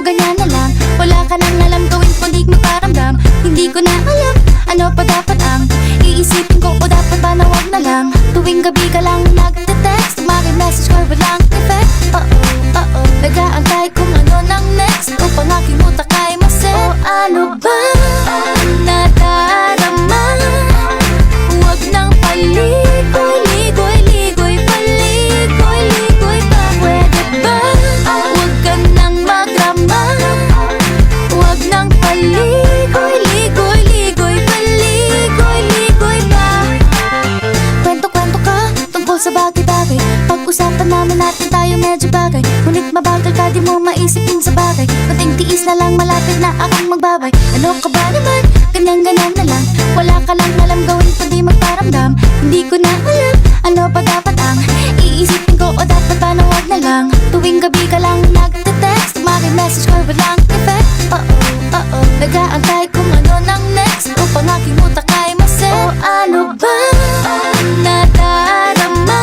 ganyan na lang. Wala ka nang alam gawin kundi magparamdam. Hindi ko na alam, ano pa dapat ang iisipin ko, o dapat ba na wag na lang. Tuwing gabi ka lang nagte-text, maki-message ko walang effect. Nag-aantay kung ano nang next, upang aking utak ay maset. O ano ba nadarama? Huwag nang paligoy-ligoy-ligoy, paligoy-ligoy pa. Pwede ba? Huwag ka nang magrama. Huwag nang paligoy-ligoy-ligoy, paligoy-ligoy pa. Kwento-kwento ka tungkol sa bagay-bagay. Pag-usapan namin natin tayo medyo bagay. Ngunit mabagal ka, di mo maisipin sa bagay. Kunting tiis na lang, malapit na akong magbabay. Ano ka ba naman? Ganyan-ganyan na lang. Wala ka lang alam gawin kundi magparamdam. Hindi ko na alam, ano pa dapat ang iisipin ko, o dapat ba na wag na lang. Tuwing gabi ka lang nagte-text, maki-message ko walang effect. Nag-aantay kung ano nang next, upang aking utak ay maset. O ano ba nadarama?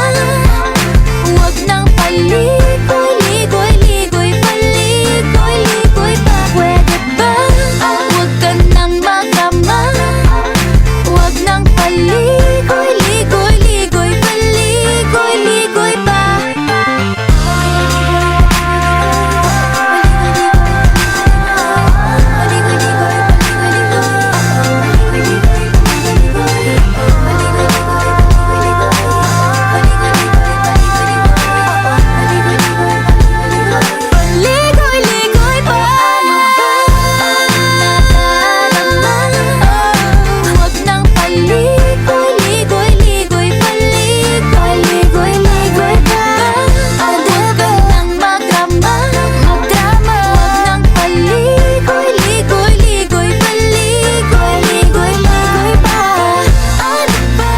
Huwag nang paligoy-ligoy-ligoy, paligoy-ligoy pa. Pwede ba? Huwag ka nang magrama. Huwag nang paligoy-ligoy-ligoy, paligoy-ligoy pa. Ligoy-ligoy pa. Huwag nang paligoy-ligoy-ligoy, paligoy-ligoy pa. Huwag ka nang magrama. Huwag nang paligoy-ligoy-ligoy, paligoy-ligoy pa. Ano ba?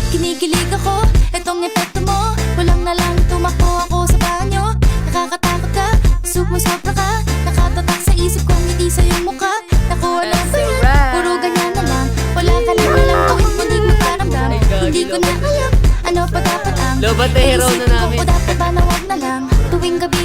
Kinikilig ako, etong epekto mo. Walang na lang tumakbo ako sa banyo. Nakakatakot ka, sumusopra ka. Nakatatak sa isip kong hindi sa iyong mukha. Naku, ano ba yan? Puro ganyan na lang. Wala ka lang alam gawin kundi magparamdam. Hindi ko na alam, ano pa dapat ang Lobat na hero na iisipin ko, namin. o dapat ba na wag na lang. Tuwing gabi